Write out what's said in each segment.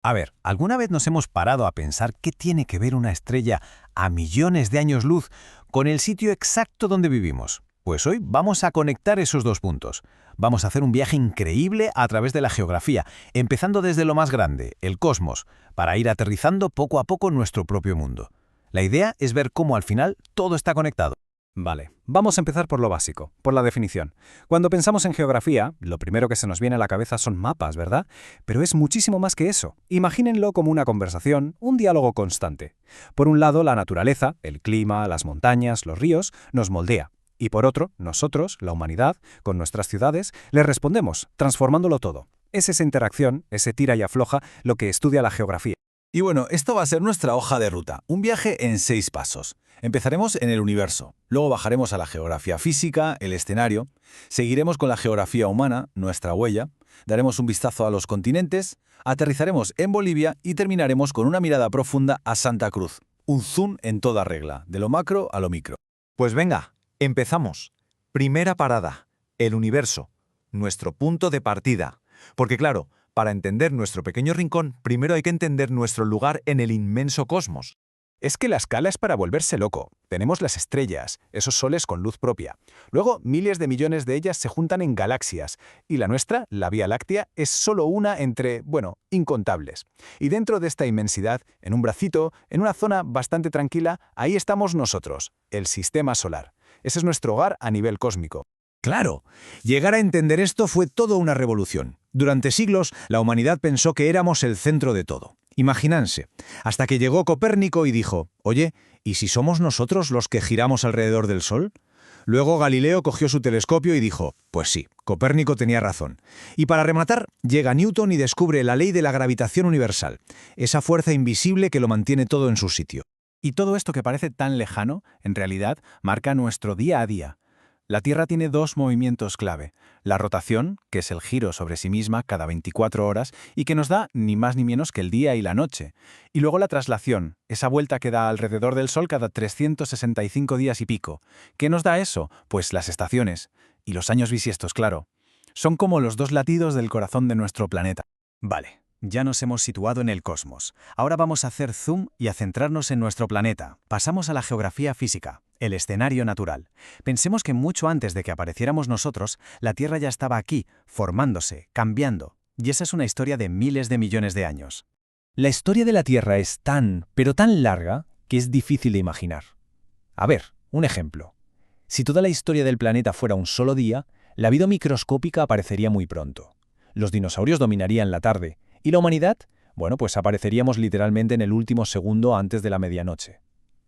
A ver, ¿alguna vez nos hemos parado a pensar qué tiene que ver una estrella a millones de años luz con el sitio exacto donde vivimos? Pues hoy vamos a conectar esos dos puntos. Vamos a hacer un viaje increíble a través de la geografía, empezando desde lo más grande, el cosmos, para ir aterrizando poco a poco en nuestro propio mundo. La idea es ver cómo al final todo está conectado. Vale, vamos a empezar por lo básico, por la definición. Cuando pensamos en geografía, lo primero que se nos viene a la cabeza son mapas, ¿verdad? Pero es muchísimo más que eso. Imagínenlo como una conversación, un diálogo constante. Por un lado, la naturaleza, el clima, las montañas, los ríos, nos moldea. Y por otro, nosotros, la humanidad, con nuestras ciudades, le respondemos, transformándolo todo. Es esa interacción, ese tira y afloja, lo que estudia la geografía. Y bueno, esto va a ser nuestra hoja de ruta, un viaje en 6 pasos. Empezaremos en el universo, luego bajaremos a la geografía física, el escenario, seguiremos con la geografía humana, nuestra huella, daremos un vistazo a los continentes, aterrizaremos en Bolivia y terminaremos con una mirada profunda a Santa Cruz. Un zoom en toda regla, de lo macro a lo micro. Pues venga, empezamos. Primera parada, el universo, nuestro punto de partida. Porque claro, para entender nuestro pequeño rincón, primero hay que entender nuestro lugar en el inmenso cosmos. Es que la escala es para volverse loco. Tenemos las estrellas, esos soles con luz propia. Luego, miles de millones de ellas se juntan en galaxias. Y la nuestra, la Vía Láctea, es solo una entre, incontables. Y dentro de esta inmensidad, en un bracito, en una zona bastante tranquila, ahí estamos nosotros, el Sistema Solar. Ese es nuestro hogar a nivel cósmico. Claro, llegar a entender esto fue toda una revolución. Durante siglos, la humanidad pensó que éramos el centro de todo. Imagínense, hasta que llegó Copérnico y dijo, oye, ¿y si somos nosotros los que giramos alrededor del Sol? Luego Galileo cogió su telescopio y dijo, pues sí, Copérnico tenía razón. Y para rematar, llega Newton y descubre la ley de la gravitación universal, esa fuerza invisible que lo mantiene todo en su sitio. Y todo esto que parece tan lejano, en realidad, marca nuestro día a día. La Tierra tiene dos movimientos clave. La rotación, que es el giro sobre sí misma cada 24 horas y que nos da ni más ni menos que el día y la noche. Y luego la traslación, esa vuelta que da alrededor del Sol cada 365 días y pico. ¿Qué nos da eso? Pues las estaciones. Y los años bisiestos, claro. Son como los dos latidos del corazón de nuestro planeta. Vale, ya nos hemos situado en el cosmos. Ahora vamos a hacer zoom y a centrarnos en nuestro planeta. Pasamos a la geografía física, el escenario natural. Pensemos que mucho antes de que apareciéramos nosotros, la Tierra ya estaba aquí, formándose, cambiando. Y esa es una historia de miles de millones de años. La historia de la Tierra es tan, pero tan larga, que es difícil de imaginar. A ver, un ejemplo. Si toda la historia del planeta fuera un solo día, la vida microscópica aparecería muy pronto. Los dinosaurios dominarían la tarde. ¿Y la humanidad? Bueno, pues apareceríamos literalmente en el último segundo antes de la medianoche.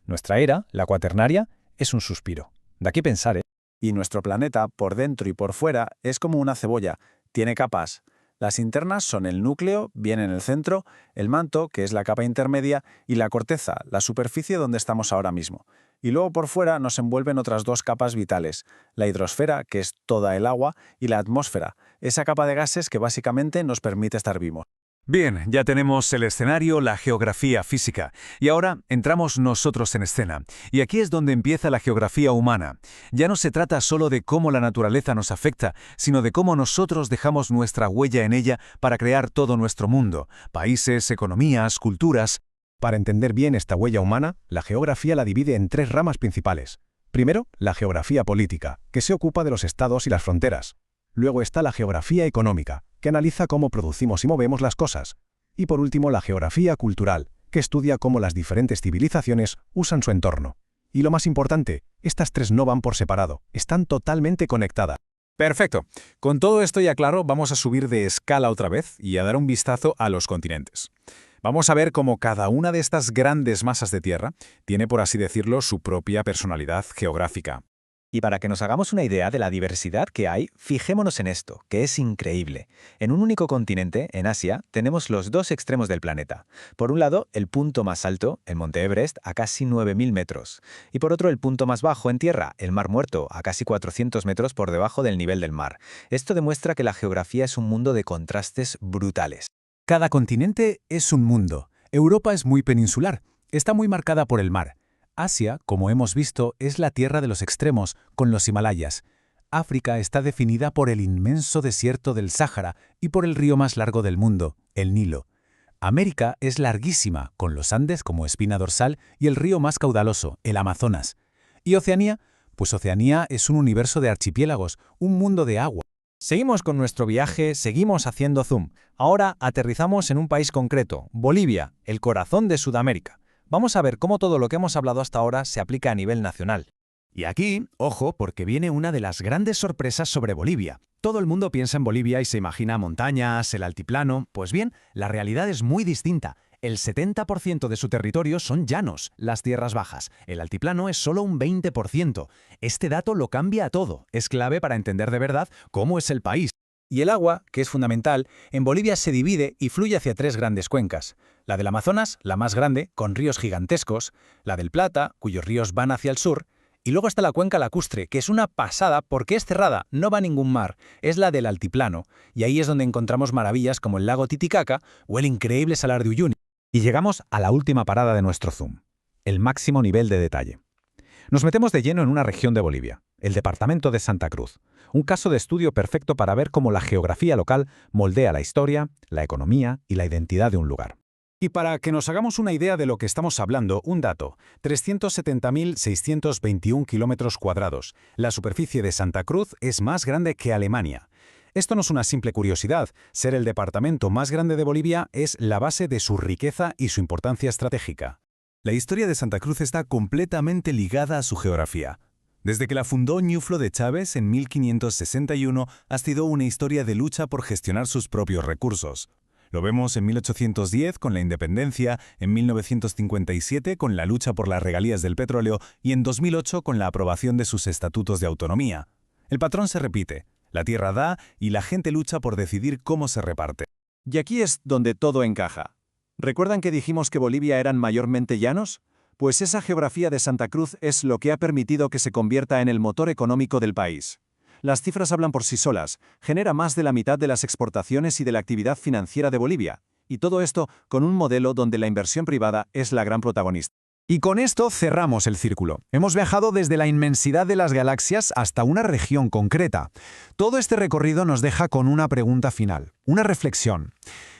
Nuestra era, la cuaternaria, es un suspiro. Da que pensar, ¿eh? Y nuestro planeta, por dentro y por fuera, es como una cebolla. Tiene capas. Las internas son el núcleo, bien en el centro, el manto, que es la capa intermedia, y la corteza, la superficie donde estamos ahora mismo. Y luego por fuera nos envuelven otras dos capas vitales, la hidrosfera, que es toda el agua, y la atmósfera, esa capa de gases que básicamente nos permite estar vivos. Bien, ya tenemos el escenario, la geografía física, y ahora entramos nosotros en escena. Y aquí es donde empieza la geografía humana. Ya no se trata solo de cómo la naturaleza nos afecta, sino de cómo nosotros dejamos nuestra huella en ella para crear todo nuestro mundo, países, economías, culturas. Para entender bien esta huella humana, la geografía la divide en tres ramas principales. Primero, la geografía política, que se ocupa de los estados y las fronteras. Luego está la geografía económica, que analiza cómo producimos y movemos las cosas. Y por último, la geografía cultural, que estudia cómo las diferentes civilizaciones usan su entorno. Y lo más importante, estas tres no van por separado, están totalmente conectadas. Perfecto. Con todo esto ya claro, vamos a subir de escala otra vez y a dar un vistazo a los continentes. Vamos a ver cómo cada una de estas grandes masas de tierra tiene, por así decirlo, su propia personalidad geográfica. Y para que nos hagamos una idea de la diversidad que hay, fijémonos en esto, que es increíble. En un único continente, en Asia, tenemos los dos extremos del planeta. Por un lado, el punto más alto, el Monte Everest, a casi 9.000 metros. Y por otro, el punto más bajo en tierra, el Mar Muerto, a casi 400 metros por debajo del nivel del mar. Esto demuestra que la geografía es un mundo de contrastes brutales. Cada continente es un mundo. Europa es muy peninsular, está muy marcada por el mar. Asia, como hemos visto, es la tierra de los extremos, con los Himalayas. África está definida por el inmenso desierto del Sáhara y por el río más largo del mundo, el Nilo. América es larguísima, con los Andes como espina dorsal y el río más caudaloso, el Amazonas. ¿Y Oceanía? Pues Oceanía es un universo de archipiélagos, un mundo de agua. Seguimos con nuestro viaje, seguimos haciendo zoom. Ahora aterrizamos en un país concreto, Bolivia, el corazón de Sudamérica. Vamos a ver cómo todo lo que hemos hablado hasta ahora se aplica a nivel nacional. Y aquí, ojo, porque viene una de las grandes sorpresas sobre Bolivia. Todo el mundo piensa en Bolivia y se imagina montañas, el altiplano. Pues bien, la realidad es muy distinta. El 70% de su territorio son llanos, las tierras bajas. El altiplano es solo un 20%. Este dato lo cambia todo. Es clave para entender de verdad cómo es el país. Y el agua, que es fundamental, en Bolivia se divide y fluye hacia tres grandes cuencas. La del Amazonas, la más grande, con ríos gigantescos, la del Plata, cuyos ríos van hacia el sur, y luego está la cuenca lacustre, que es una pasada porque es cerrada, no va a ningún mar, es la del altiplano, y ahí es donde encontramos maravillas como el lago Titicaca o el increíble Salar de Uyuni. Y llegamos a la última parada de nuestro zoom, el máximo nivel de detalle. Nos metemos de lleno en una región de Bolivia, el departamento de Santa Cruz, un caso de estudio perfecto para ver cómo la geografía local moldea la historia, la economía y la identidad de un lugar. Y para que nos hagamos una idea de lo que estamos hablando, un dato: 370.621 kilómetros cuadrados. La superficie de Santa Cruz es más grande que Alemania. Esto no es una simple curiosidad. Ser el departamento más grande de Bolivia es la base de su riqueza y su importancia estratégica. La historia de Santa Cruz está completamente ligada a su geografía. Desde que la fundó Ñuflo de Chávez en 1561, ha sido una historia de lucha por gestionar sus propios recursos. Lo vemos en 1810 con la independencia, en 1957 con la lucha por las regalías del petróleo y en 2008 con la aprobación de sus estatutos de autonomía. El patrón se repite: la tierra da y la gente lucha por decidir cómo se reparte. Y aquí es donde todo encaja. ¿Recuerdan que dijimos que Bolivia eran mayormente llanos? Pues esa geografía de Santa Cruz es lo que ha permitido que se convierta en el motor económico del país. Las cifras hablan por sí solas, genera más de la mitad de las exportaciones y de la actividad financiera de Bolivia, y todo esto con un modelo donde la inversión privada es la gran protagonista. Y con esto cerramos el círculo. Hemos viajado desde la inmensidad de las galaxias hasta una región concreta. Todo este recorrido nos deja con una pregunta final, una reflexión.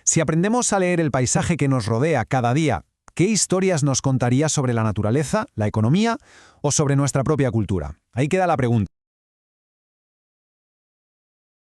Si aprendemos a leer el paisaje que nos rodea cada día, ¿qué historias nos contaría sobre la naturaleza, la economía o sobre nuestra propia cultura? Ahí queda la pregunta.